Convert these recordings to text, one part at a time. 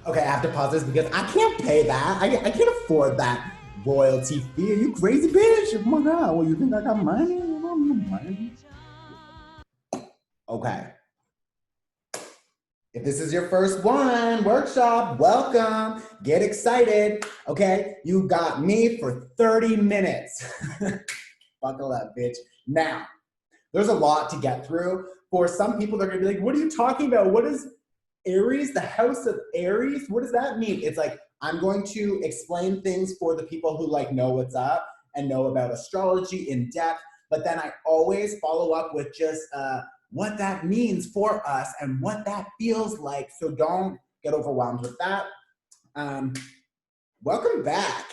Okay, I have to pause this because I can't pay that. I can't afford that royalty fee. Are you crazy, bitch? Oh my God, well, you think I got money? I don't have money. Okay. If this is your first workshop, welcome. Get excited. Okay, you got me for 30 minutes. Buckle up, bitch. Now, there's a lot to get through. For some people, they're gonna be like, what are you talking about? What is Aries, the house of Aries? What does that mean? It's like, I'm going to explain things for the people who like know what's up and know about astrology in depth, but then I always follow up with just what that means for us and what that feels like. So don't get overwhelmed with that. Welcome back,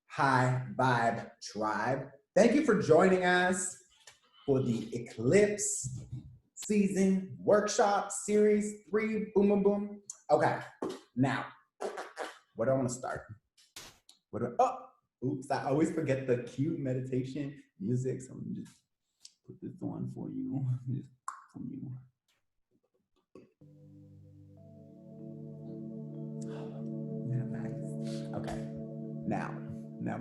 High Vibe Tribe. Thank you for joining us for the Eclipse season workshop series 3. Boom, boom, boom. Okay, now, where do I want to start? Oops, I always forget the cute meditation music. So let me just put this on for you. Okay, now. Now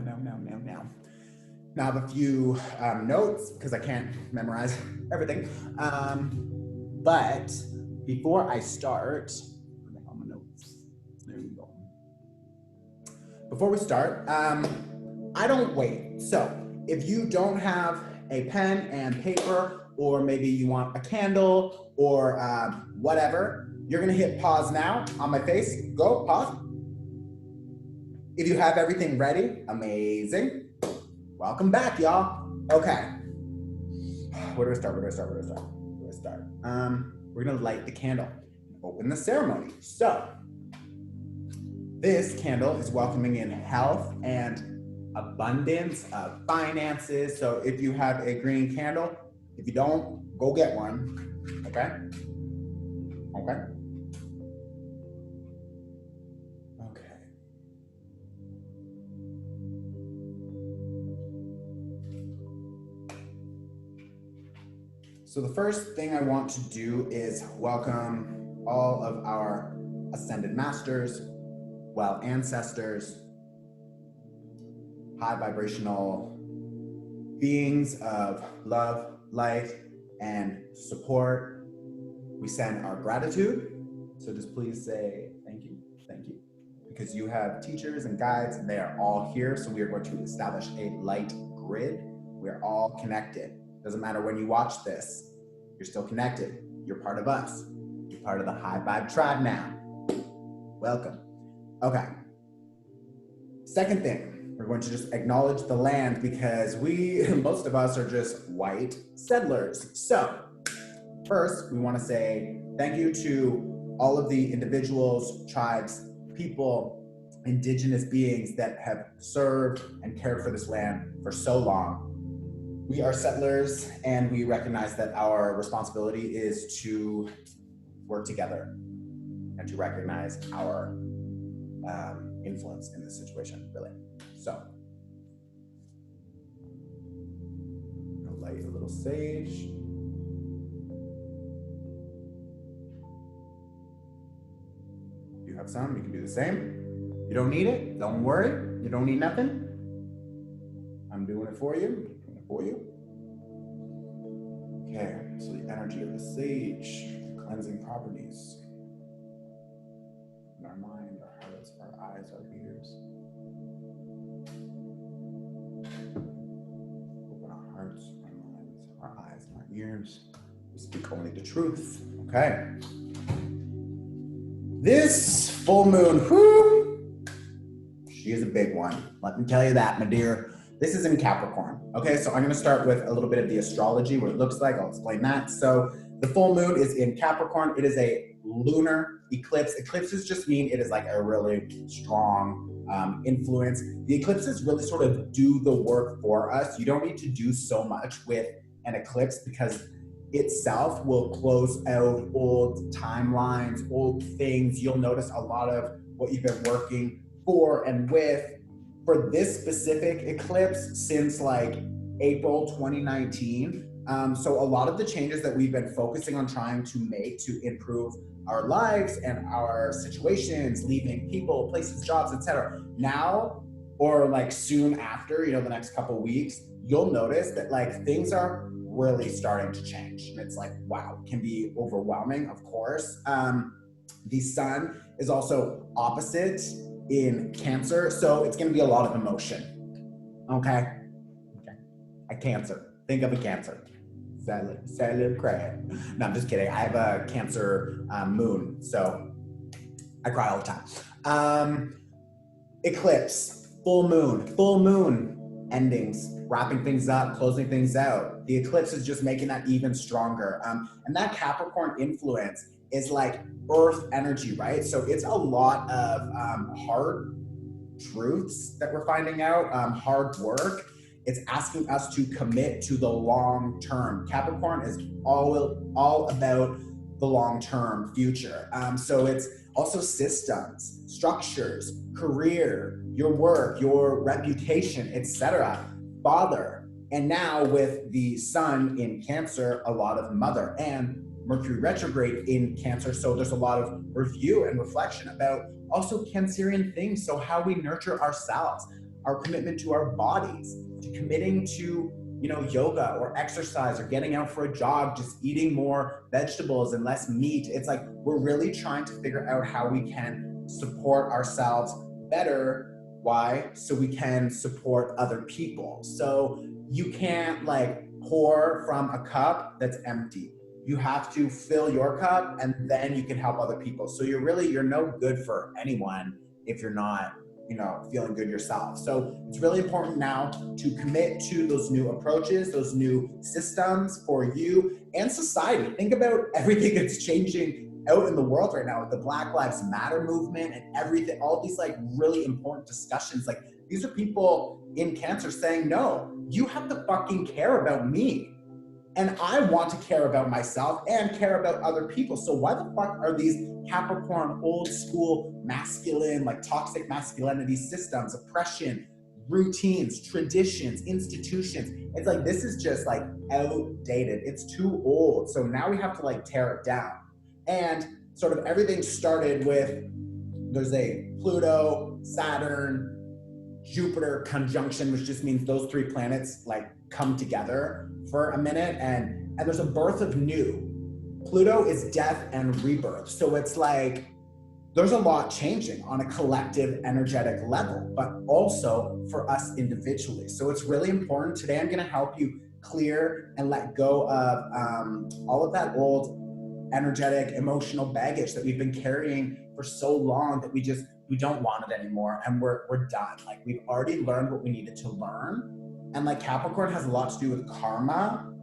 I have a few notes because I can't memorize everything. But before I start, all my notes. There we go. Before we start, I don't wait. So if you don't have a pen and paper, or maybe you want a candle or whatever, you're gonna hit pause now on my face. Go, pause. If you have everything ready, amazing. Welcome back, y'all. Okay. Where do I start? We're gonna light the candle, open the ceremony. So, this candle is welcoming in health and abundance of finances. So if you have a green candle, if you don't, go get one, okay? Okay. So the first thing I want to do is welcome all of our ascended masters, well, ancestors, high vibrational beings of love, light, and support. We send our gratitude. So just please say thank you, because you have teachers and guides, and they are all here. So we are going to establish a light grid. We're all connected. Doesn't matter when you watch this, you're still connected. You're part of us. You're part of the High Vibe Tribe now. Welcome. Okay. Second thing, we're going to just acknowledge the land because most of us are just white settlers. So first, we want to say thank you to all of the individuals, tribes, people, indigenous beings that have served and cared for this land for so long. We are settlers, and we recognize that our responsibility is to work together and to recognize our influence in this situation, really. So, I'm gonna light a little sage. If you have some, you can do the same. You don't need it, don't worry. You don't need nothing. I'm doing it for you. Okay, so the energy of the sage, cleansing properties in our mind, our hearts, our eyes, our ears. Open our hearts, our minds, our eyes, and our ears. We speak only the truth. Okay. This full moon, she is a big one. Let me tell you that, my dear. This is in Capricorn. Okay, so I'm gonna start with a little bit of the astrology, what it looks like. I'll explain that. So the full moon is in Capricorn. It is a lunar eclipse. Eclipses just mean it is like a really strong influence. The eclipses really sort of do the work for us. You don't need to do so much with an eclipse because itself will close out old timelines, old things. You'll notice a lot of what you've been working for and with. For this specific eclipse, since like April 2019. So a lot of the changes that we've been focusing on trying to make to improve our lives and our situations, leaving people, places, jobs, etc. Now, or like soon after, the next couple weeks, you'll notice that like things are really starting to change. And it's like, wow, it can be overwhelming, of course. The sun is also opposite in Cancer, so it's going to be a lot of emotion. Okay? A Cancer. Think of a Cancer. Sad little crab. No, I'm just kidding. I have a Cancer moon, so I cry all the time. Eclipse, full moon endings, wrapping things up, closing things out. The eclipse is just making that even stronger. And that Capricorn influence is like earth energy, right? So it's a lot of hard truths that we're finding out, hard work. It's asking us to commit to the long term. Capricorn is all about the long term future. So it's also systems, structures, career, your work, your reputation, etc. Father. And now with the sun in Cancer, a lot of mother, and Mercury retrograde in Cancer. So there's a lot of review and reflection about also Cancerian things. So how we nurture ourselves, our commitment to our bodies, to committing to yoga or exercise or getting out for a jog, just eating more vegetables and less meat. It's like we're really trying to figure out how we can support ourselves better. Why? So we can support other people. So you can't like pour from a cup that's empty. You have to fill your cup and then you can help other people. So you're no good for anyone if you're not feeling good yourself. So it's really important now to commit to those new approaches, those new systems for you and society. Think about everything that's changing out in the world right now with the Black Lives Matter movement and everything, all these like really important discussions. Like these are people in Cancer saying, no, you have to fucking care about me. And I want to care about myself and care about other people. So why the fuck are these Capricorn old school masculine, like toxic masculinity systems, oppression, routines, traditions, institutions? It's like, this is just like outdated. It's too old. So now we have to like tear it down. And sort of everything started with, there's a Pluto, Saturn, Jupiter conjunction, which just means those three planets like come together for a minute, and there's a birth of new. Pluto is death and rebirth. So it's like there's a lot changing on a collective energetic level, but also for us individually. So it's really important. Today I'm going to help you clear and let go of all of that old energetic, emotional baggage that we've been carrying for so long that we don't want it anymore, and we're done. Like we've already learned what we needed to learn. And like Capricorn has a lot to do with karma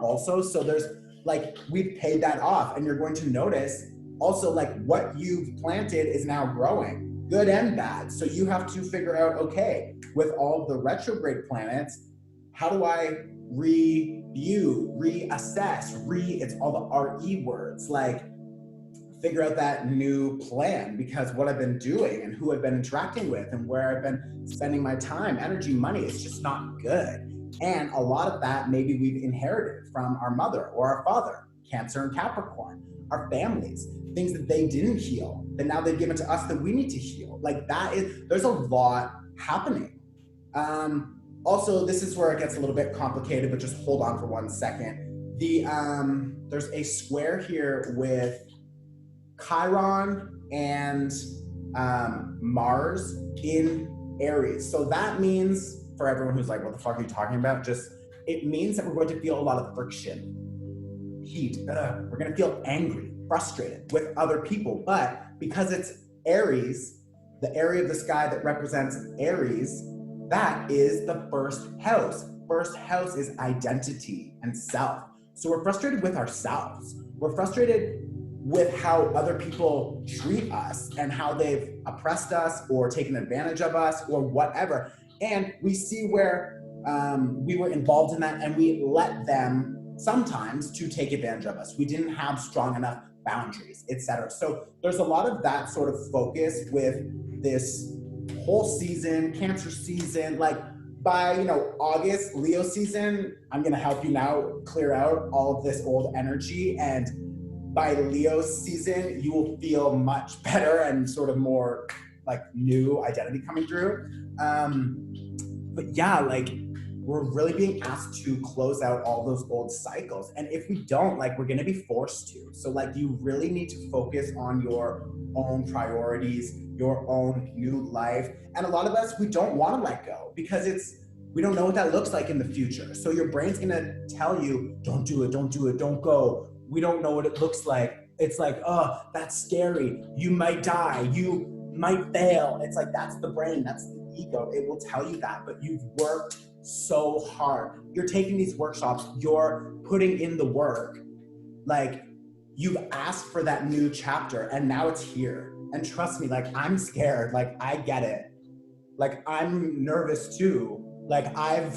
also. So there's like, we've paid that off, and you're going to notice also like what you've planted is now growing, good and bad. So you have to figure out, okay, with all of the retrograde planets, how do I review, reassess, it's all the RE words, like figure out that new plan, because what I've been doing and who I've been interacting with and where I've been spending my time, energy, money, it's just not good. And a lot of that maybe we've inherited from our mother or our father, Cancer and Capricorn, our families, things that they didn't heal, that now they've given to us that we need to heal. Like there's a lot happening. Also, this is where it gets a little bit complicated, but just hold on for 1 second. There's a square here with Chiron and Mars in Aries. So that means, for everyone who's like, what the fuck are you talking about? It means that we're going to feel a lot of friction, heat. We're going to feel angry, frustrated with other people. But because it's Aries, the area of the sky that represents Aries, that is the first house. First house is identity and self. So we're frustrated with ourselves. We're frustrated with how other people treat us and how they've oppressed us or taken advantage of us or whatever. And we see where we were involved in that, and we let them sometimes to take advantage of us. We didn't have strong enough boundaries, etc. So there's a lot of that sort of focus with this whole season, Cancer season. Like by, you know, August, Leo season, I'm gonna help you now clear out all of this old energy, and by Leo season, you will feel much better and sort of more like new identity coming through. But yeah, like we're really being asked to close out all those old cycles. And if we don't, like we're gonna be forced to. So like you really need to focus on your own priorities, your own new life. And a lot of us, we don't wanna let go because we don't know what that looks like in the future. So your brain's gonna tell you, don't do it, don't do it, don't go. We don't know what it looks like. It's like, oh, that's scary. You might die, you might fail. It's like, that's the brain, that's the ego. It will tell you that, but you've worked so hard. You're taking these workshops, you're putting in the work. Like you've asked for that new chapter and now it's here. And trust me, like I'm scared, like I get it. Like I'm nervous too. Like I'm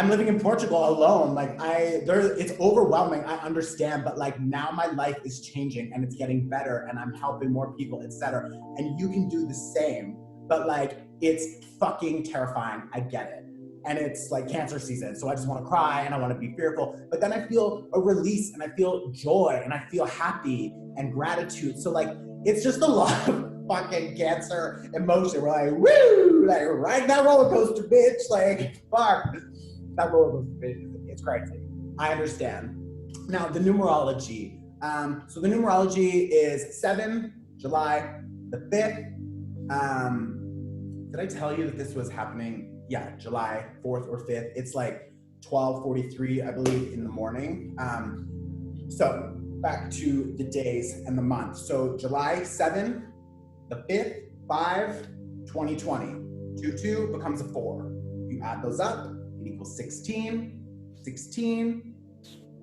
living in Portugal alone. Like it's overwhelming, I understand, but like now my life is changing and it's getting better and I'm helping more people, etc. And you can do the same, but like it's fucking terrifying, I get it. And it's like Cancer season, so I just wanna cry and I wanna be fearful, but then I feel a release and I feel joy and I feel happy and gratitude. So like, it's just a lot of fucking Cancer emotion. We're like, woo, like ride that roller coaster, bitch. Like, fuck. That roller coaster, bitch. It's crazy. I understand. Now, the numerology. So the numerology is 7 July the 5th. Did I tell you that this was happening? Yeah, July 4th or 5th. It's like 12:43, I believe, in the morning. So back to the days and the month. So July 7, the 5th, 5, 2020. 2 becomes a 4. You add those up, it equals 16. 16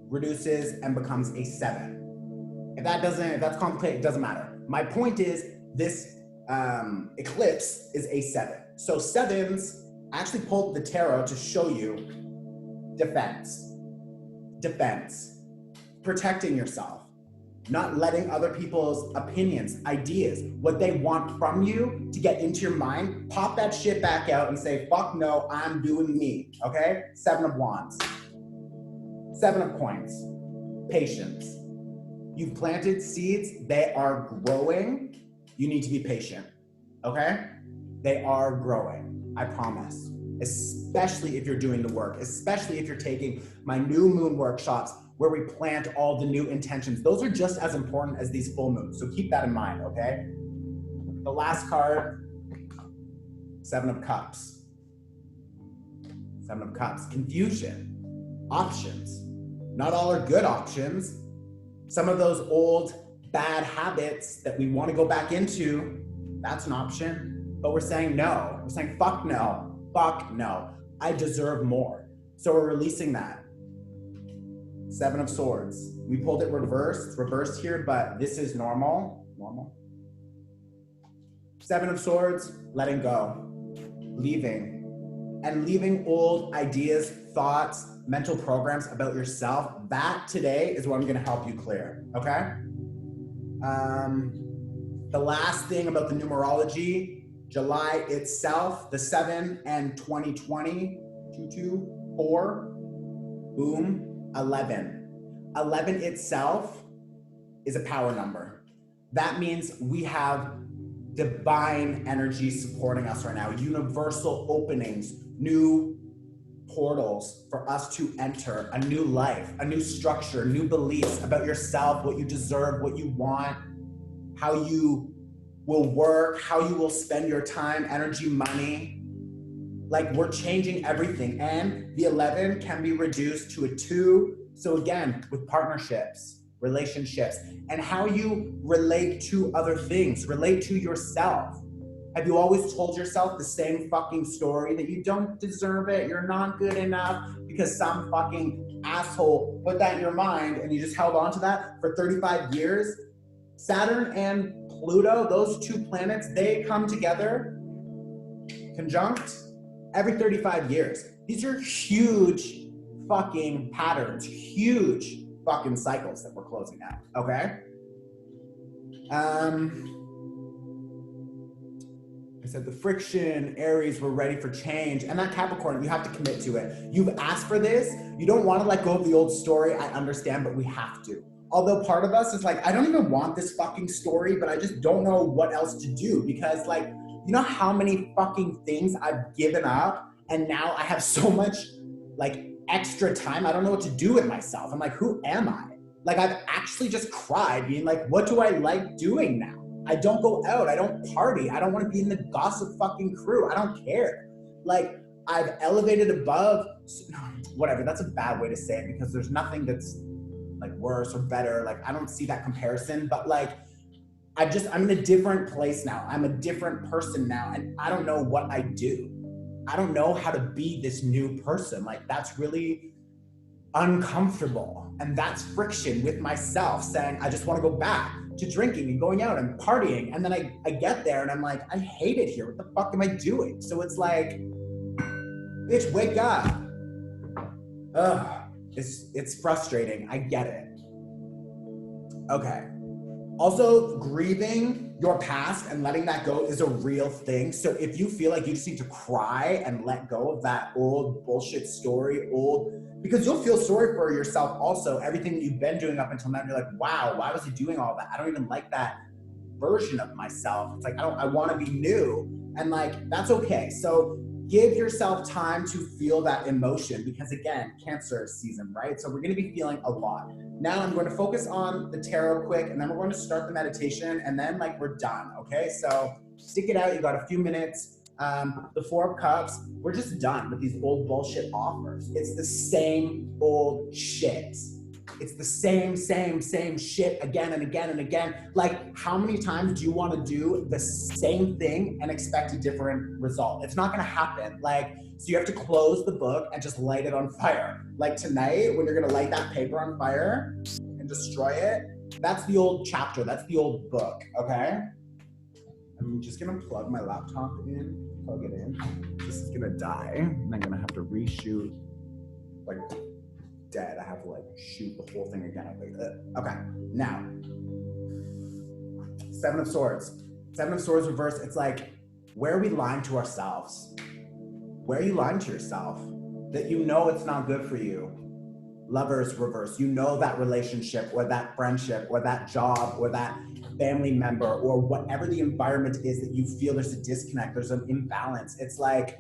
reduces and becomes a 7. If that's complicated, it doesn't matter. My point is this eclipse is a 7. So 7s, I actually pulled the tarot to show you defense, protecting yourself, not letting other people's opinions, ideas, what they want from you to get into your mind, pop that shit back out and say, fuck no, I'm doing me, okay? 7 of Wands. 7 of Coins, patience. You've planted seeds, they are growing. You need to be patient, okay? They are growing, I promise. Especially if you're doing the work, especially if you're taking my new moon workshops where we plant all the new intentions. Those are just as important as these full moons, so keep that in mind, okay? The last card, 7 of Cups. 7 of Cups, confusion, options. Not all are good options. Some of those old bad habits that we want to go back into, that's an option, but we're saying no. We're saying fuck no, fuck no. I deserve more. So we're releasing that. 7 of Swords. We pulled it reversed here, but this is normal. 7 of Swords, letting go, leaving. And leaving old ideas, thoughts, mental programs about yourself. That today is what I'm gonna help you clear, okay? The last thing about the numerology, July itself, the 7 and 2020, 2, 4, boom, 11. 11 itself is a power number. That means we have divine energy supporting us right now, universal openings, new portals for us to enter a new life, a new structure, new beliefs about yourself, what you deserve, what you want, how you will work, how you will spend your time, energy, money. Like we're changing everything, and the 11 can be reduced to a 2. So again, with partnerships, relationships, and how you relate to other things, relate to yourself. Have you always told yourself the same fucking story that you don't deserve it, you're not good enough, because some fucking asshole put that in your mind and you just held on to that for 35 years? Saturn and Pluto, those 2 planets, they come together, conjunct, every 35 years. These are huge fucking patterns, huge fucking cycles that we're closing out, okay? I I said the friction, Aries, we're ready for change. And that Capricorn, you have to commit to it. You've asked for this. You don't want to let go of the old story. I understand, but we have to. Although part of us is like, I don't even want this fucking story, but I just don't know what else to do. Because like, you know how many fucking things I've given up and now I have so much like extra time. I don't know what to do with myself. I'm like, who am I? Like I've actually just cried being like, what do I like doing now? I don't go out. I don't party. I don't want to be in the gossip fucking crew. I don't care. Like I've elevated above, whatever. That's a bad way to say it because there's nothing that's like worse or better. Like I don't see that comparison, but like I'm in a different place now. I'm a different person now, and I don't know what I do. I don't know how to be this new person. Like that's really uncomfortable. And that's friction with myself saying, I just want to go back to drinking and going out and partying. And then I get there and I'm like, I hate it here. What the fuck am I doing? So it's like, bitch, wake up. Ugh, it's frustrating. I get it. Okay. Also, grieving your past and letting that go is a real thing. So if you feel like you just need to cry and let go of that old bullshit story, because you'll feel sorry for yourself also, everything that you've been doing up until now, you're like, wow, why was I doing all that? I don't even like that version of myself. It's like, I want to be new. And like, that's okay. So give yourself time to feel that emotion because again, Cancer season, right? So we're going to be feeling a lot. Now I'm going to focus on the tarot quick and then we're going to start the meditation and then like we're done, okay? So stick it out, you got a few minutes. The Four of Cups, we're just done with these old bullshit offers. It's the same old shit. It's the same shit again and again and again. Like, how many times do you want to do the same thing and expect a different result? It's not going to happen. Like, so you have to close the book and just light it on fire. Like tonight, when you're going to light that paper on fire and destroy it, that's the old chapter. That's the old book, okay? I'm just going to plug my laptop in, plug it in. This is going to die, and I'm going to have to reshoot, like, dead. I have to like shoot the whole thing again. Okay, now, Seven of Swords. Seven of Swords reverse. It's like, where are we lying to ourselves? Where are you lying to yourself? That you know it's not good for you. Lovers reverse. You know that relationship or that friendship or that job or that family member or whatever the environment is that you feel there's a disconnect, there's an imbalance. It's like,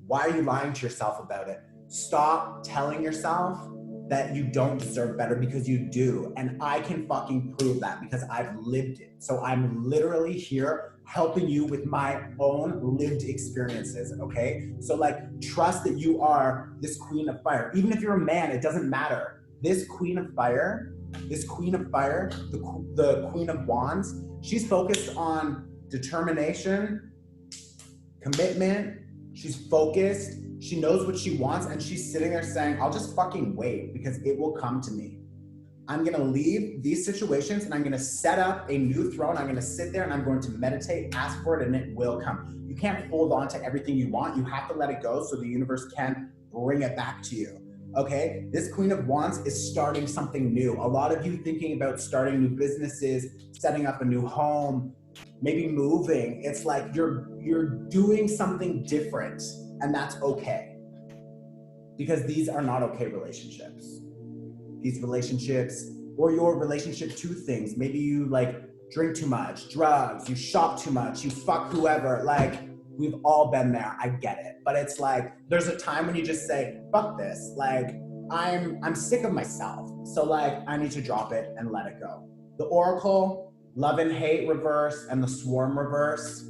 why are you lying to yourself about it? Stop telling yourself that you don't deserve better because you do. And I can fucking prove that because I've lived it. So I'm literally here helping you with my own lived experiences, okay? So like, trust that you are this queen of fire. Even if you're a man, it doesn't matter. This queen of fire, the queen of wands, she's focused on determination, commitment, she's focused, she knows what she wants, and she's sitting there saying, I'll just fucking wait because it will come to me. I'm gonna leave these situations and I'm gonna set up a new throne. I'm gonna sit there and I'm going to meditate, ask for it, and it will come. You can't hold on to everything you want. You have to let it go so the universe can bring it back to you, okay? This Queen of Wands is starting something new. A lot of you thinking about starting new businesses, setting up a new home, maybe moving. It's like you're doing something different, and that's okay. Because these are not okay relationships. These relationships, or your relationship to things. Maybe you like drink too much, drugs, you shop too much, you fuck whoever. Like, we've all been there, I get it. But it's like, there's a time when you just say, fuck this. Like, I'm sick of myself. So like, I need to drop it and let it go. The Oracle, love and hate reverse, and the Swarm reverse.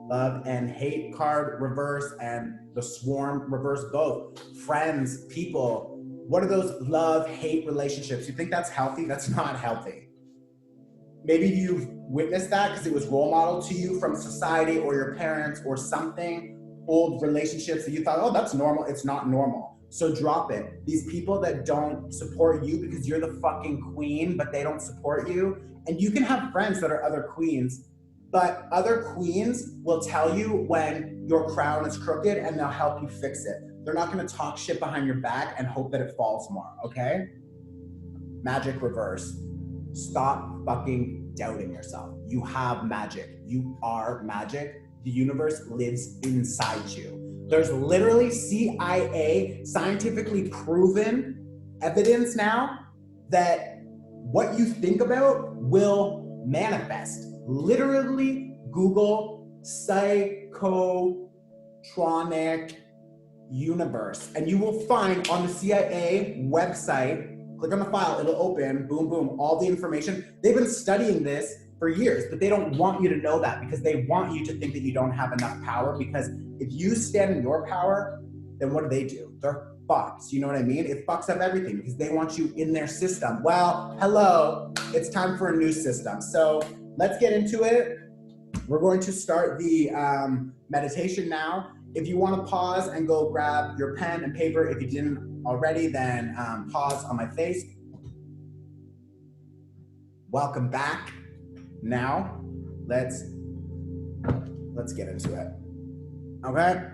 Love and hate card reverse and the Swarm reverse, both. Friends, people, what are those love-hate relationships? You think that's healthy? That's not healthy. Maybe you've witnessed that because it was role model to you from society or your parents or something, old relationships that you thought, oh, that's normal. It's not normal. So drop it. These people that don't support you because you're the fucking queen, but they don't support you. And you can have friends that are other queens, but other queens will tell you when your crown is crooked and they'll help you fix it. They're not going to talk shit behind your back and hope that it falls tomorrow, okay? Magic reverse. Stop fucking doubting yourself. You have magic. You are magic. The universe lives inside you. There's literally CIA scientifically proven evidence now that what you think about will manifest. Literally Google psychotronic universe, and you will find on the CIA website, click on the file, it'll open, boom, boom, all the information. They've been studying this for years, but they don't want you to know that because they want you to think that you don't have enough power, because if you stand in your power, then what do? They're fucked. You know what I mean? It fucks up everything because they want you in their system. Well, hello, it's time for a new system. So let's get into it. We're going to start the meditation now. If you want to pause and go grab your pen and paper, if you didn't already, then pause on my face. Welcome back. Now, let's get into it. Okay?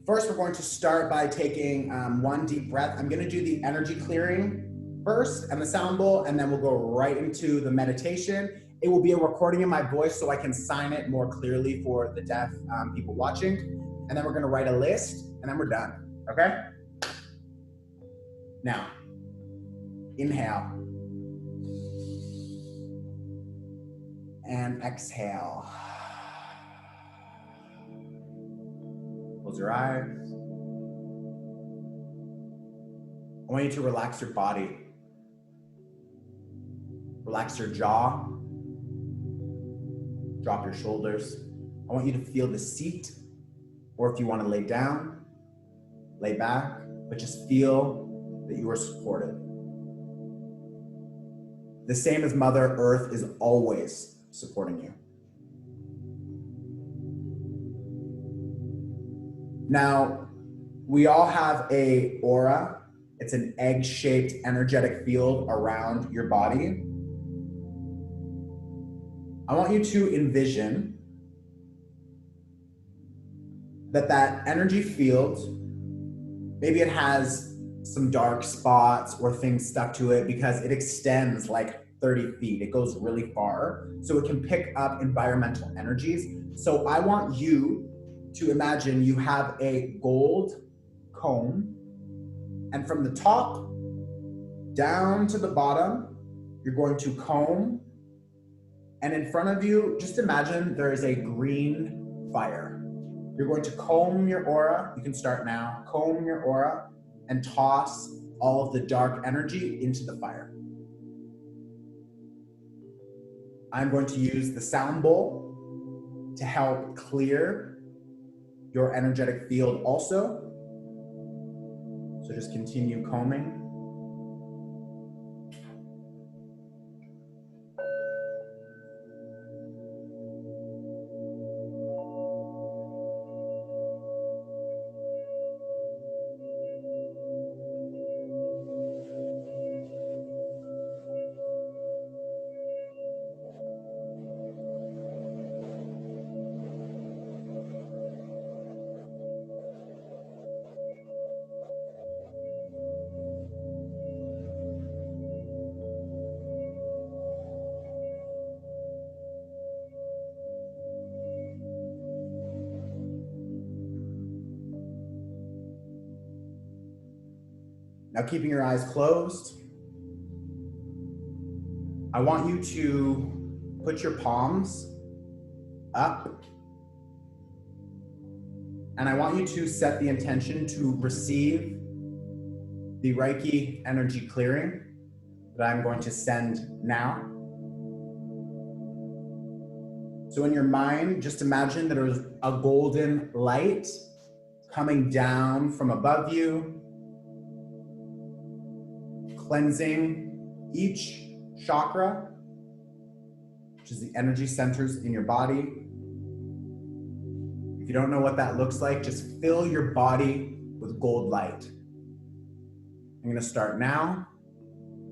First, we're going to start by taking one deep breath. I'm going to do the energy clearing first and the sound bowl, and then we'll go right into the meditation. It will be a recording of my voice so I can sign it more clearly for the deaf people watching. And then we're going to write a list, and then we're done. Okay? Now, inhale. And exhale. Close your eyes. I want you to relax your body. Relax your jaw. Drop your shoulders. I want you to feel the seat, or if you want to lay down, lay back, but just feel that you are supported. The same as Mother Earth is always supporting you. Now, we all have an aura. It's an egg-shaped energetic field around your body. I want you to envision that energy field, maybe it has some dark spots or things stuck to it because it extends like 30 feet. It goes really far, so it can pick up environmental energies. So I want you to imagine you have a gold comb, and from the top down to the bottom, you're going to comb. And in front of you, just imagine there is a green fire. You're going to comb your aura. You can start now. Comb your aura and toss all of the dark energy into the fire. I'm going to use the sound bowl to help clear your energetic field also. So just continue combing. Now, keeping your eyes closed, I want you to put your palms up, and I want you to set the intention to receive the Reiki energy clearing that I'm going to send now. So in your mind, just imagine that there's a golden light coming down from above you, cleansing each chakra, which is the energy centers in your body. If you don't know what that looks like, just fill your body with gold light. I'm going to start now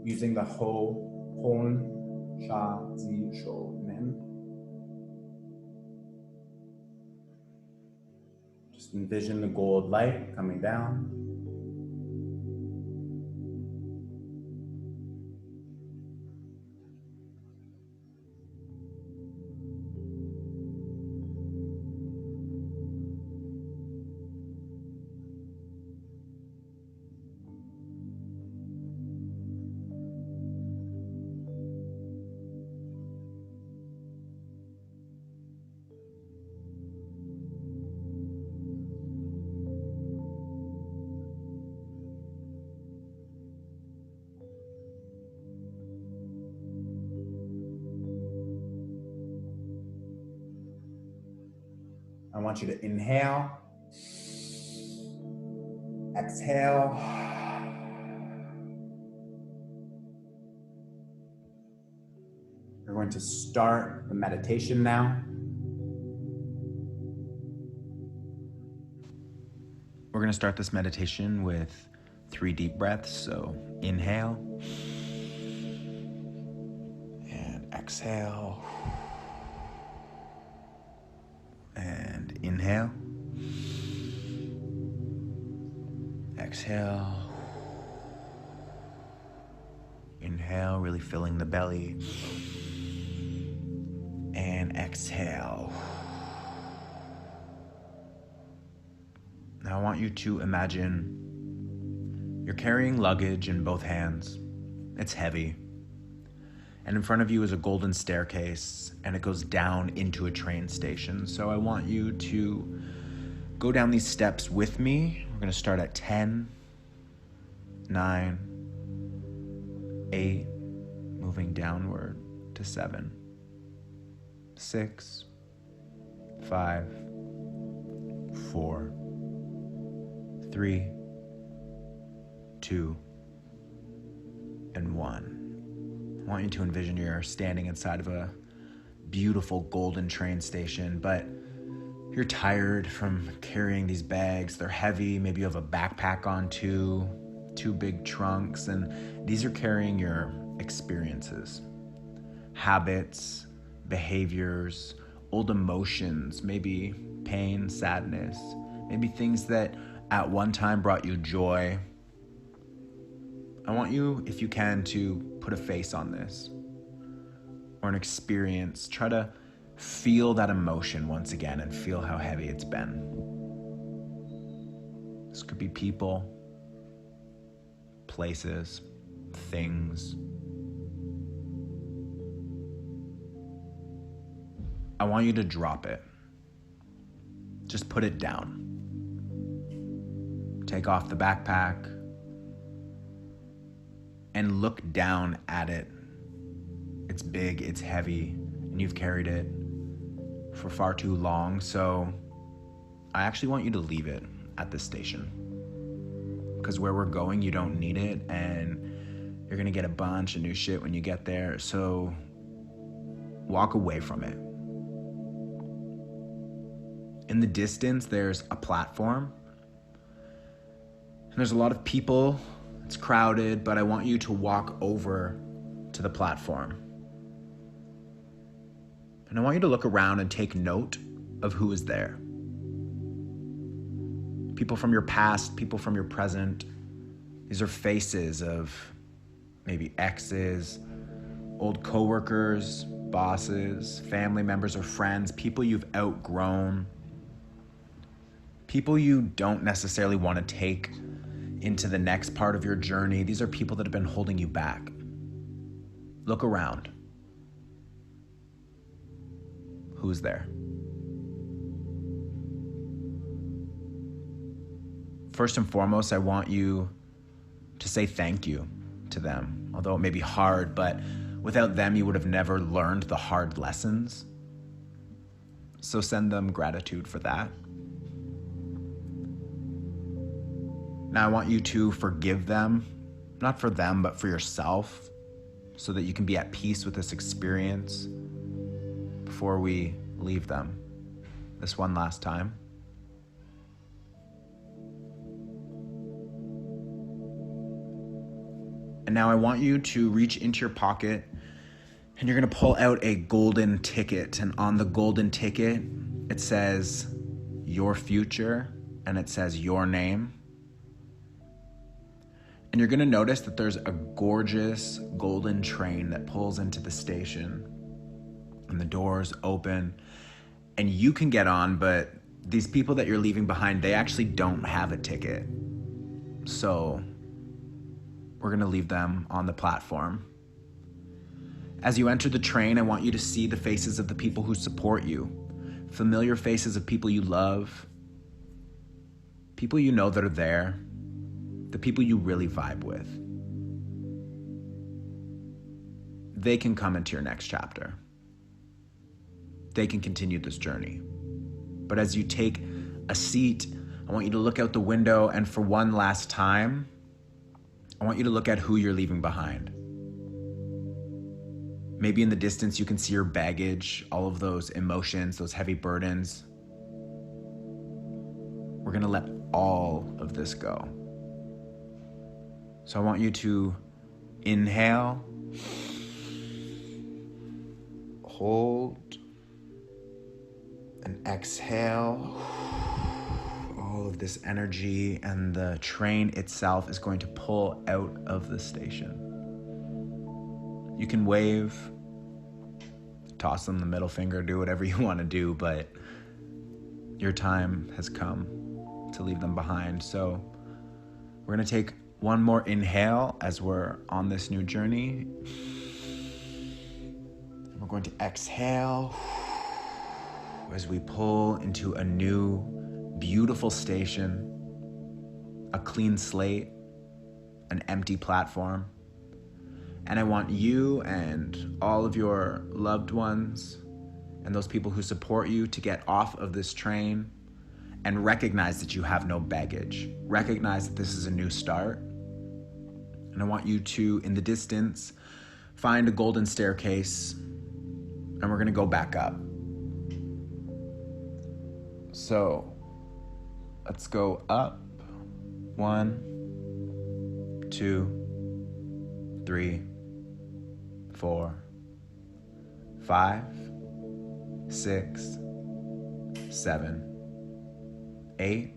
using the Ho Hon Sha Zi Sho Men. Just envision the gold light coming down. want you to inhale, exhale. We're going to start the meditation now. We're going to start this meditation with 3 deep breaths. So inhale and exhale and inhale, exhale, inhale, really filling the belly, and exhale. Now I want you to imagine you're carrying luggage in both hands. It's heavy. And in front of you is a golden staircase, and it goes down into a train station. So I want you to go down these steps with me. We're going to start at 10, 9, 8, moving downward to 7, 6, 5, 4, 3, 2, and 1. I want you to envision you're standing inside of a beautiful golden train station, but you're tired from carrying these bags. They're heavy. Maybe you have a backpack on too, 2 big trunks, and these are carrying your experiences, habits, behaviors, old emotions, maybe pain, sadness, maybe things that at one time brought you joy. I want you, if you can, to put a face on this or an experience. Try to feel that emotion once again and feel how heavy it's been. This could be people, places, things. I want you to drop it. Just put it down. Take off the backpack and look down at it. It's big, it's heavy, and you've carried it for far too long. So I actually want you to leave it at this station, because where we're going, you don't need it, and you're gonna get a bunch of new shit when you get there. So walk away from it. In the distance, there's a platform, and there's a lot of people. It's crowded, but I want you to walk over to the platform. And I want you to look around and take note of who is there. People from your past, people from your present. These are faces of maybe exes, old coworkers, bosses, family members or friends, people you've outgrown, people you don't necessarily want to take into the next part of your journey. These are people that have been holding you back. Look around. Who's there? First and foremost, I want you to say thank you to them. Although it may be hard, but without them, you would have never learned the hard lessons. So send them gratitude for that. Now I want you to forgive them, not for them, but for yourself, so that you can be at peace with this experience before we leave them this one last time. And now I want you to reach into your pocket, and you're gonna pull out a golden ticket. And on the golden ticket, it says your future, and it says your name. And you're gonna notice that there's a gorgeous golden train that pulls into the station, and the doors open, and you can get on, but these people that you're leaving behind, they actually don't have a ticket. So we're gonna leave them on the platform. As you enter the train, I want you to see the faces of the people who support you, familiar faces of people you love, people you know that are there, the people you really vibe with. They can come into your next chapter. They can continue this journey. But as you take a seat, I want you to look out the window, and for one last time, I want you to look at who you're leaving behind. Maybe in the distance you can see your baggage, all of those emotions, those heavy burdens. We're gonna let all of this go. So I want you to inhale, hold, and exhale. All of this energy, and the train itself is going to pull out of the station. You can wave, toss them the middle finger, do whatever you want to do, but your time has come to leave them behind. So we're going to take one more inhale as we're on this new journey. We're going to exhale as we pull into a new, beautiful station, a clean slate, an empty platform. And I want you and all of your loved ones and those people who support you to get off of this train and recognize that you have no baggage. Recognize that this is a new start. And I want you to, in the distance, find a golden staircase, and we're gonna go back up. So let's go up. 1, 2, 3, 4, 5, 6, 7, 8,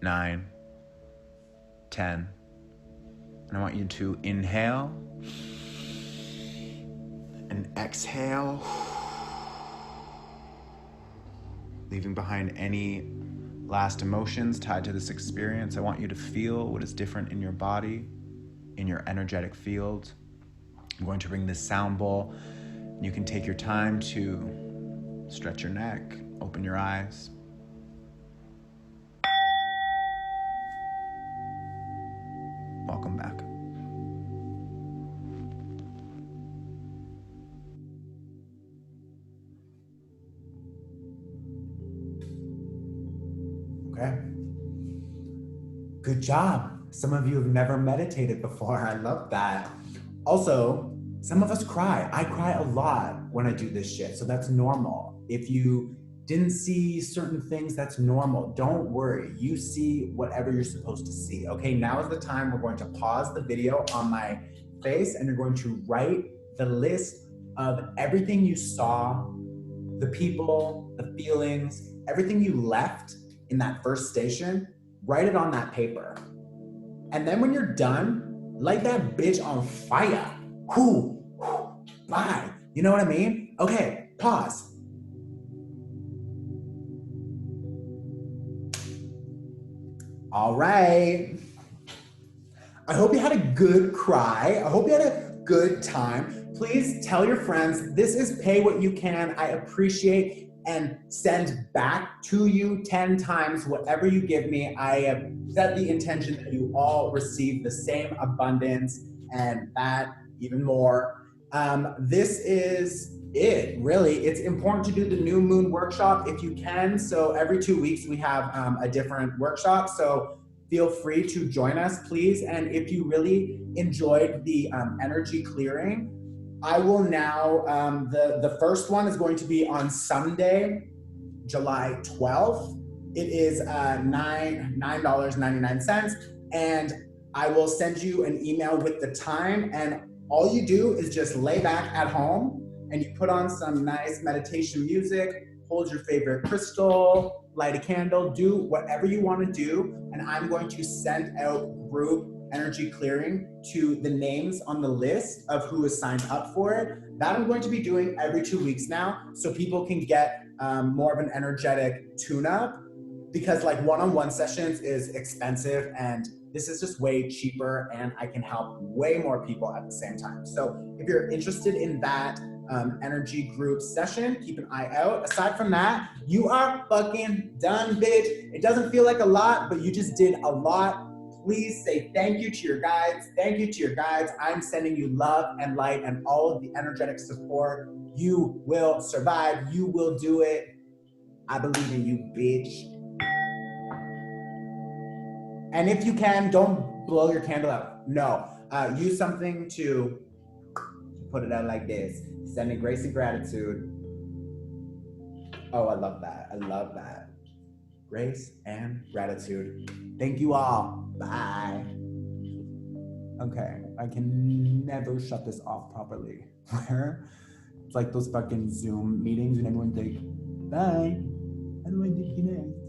9, 10. And I want you to inhale and exhale, leaving behind any last emotions tied to this experience. I want you to feel what is different in your body, in your energetic field. I'm going to ring this sound bowl. You can take your time to stretch your neck, open your eyes. Welcome back. Okay. Good job. Some of you have never meditated before. I love that. Also, some of us cry. I cry a lot when I do this shit, so that's normal. If you didn't see certain things, that's normal. Don't worry. You see whatever you're supposed to see. Okay, now is the time we're going to pause the video on my face, and you're going to write the list of everything you saw, the people, the feelings, everything you left in that first station. Write it on that paper. And then when you're done, light that bitch on fire. Whoo, bye. You know what I mean? Okay, pause. All right. I hope you had a good cry. I hope you had a good time. Please tell your friends, this is pay what you can. I appreciate and send back to you 10 times whatever you give me. I have set the intention that you all receive the same abundance and that even more. This is it, really. It's important to do the new moon workshop if you can. So every 2 weeks we have a different workshop. So feel free to join us, please. And if you really enjoyed the energy clearing, I will now, the first one is going to be on Sunday, July 12th. It is $9.99. And I will send you an email with the time. And all you do is just lay back at home and you put on some nice meditation music, hold your favorite crystal, light a candle, do whatever you want to do. And I'm going to send out group energy clearing to the names on the list of who is signed up for it. That I'm going to be doing every 2 weeks now, so people can get more of an energetic tune-up, because like one-on-one sessions is expensive and this is just way cheaper and I can help way more people at the same time. So if you're interested in that energy group session, keep an eye out. Aside from that, you are fucking done, bitch. It doesn't feel like a lot, but you just did a lot. Please say thank you to your guides. Thank you to your guides. I'm sending you love and light and all of the energetic support. You will survive. You will do it. I believe in you, bitch. And if you can, don't blow your candle out. No, use something to put it out like this. Sending grace and gratitude. Oh, I love that. I love that. Grace and gratitude. Thank you all. Bye. Okay, I can never shut this off properly. It's like those fucking Zoom meetings and everyone's like, bye. How do I disconnect?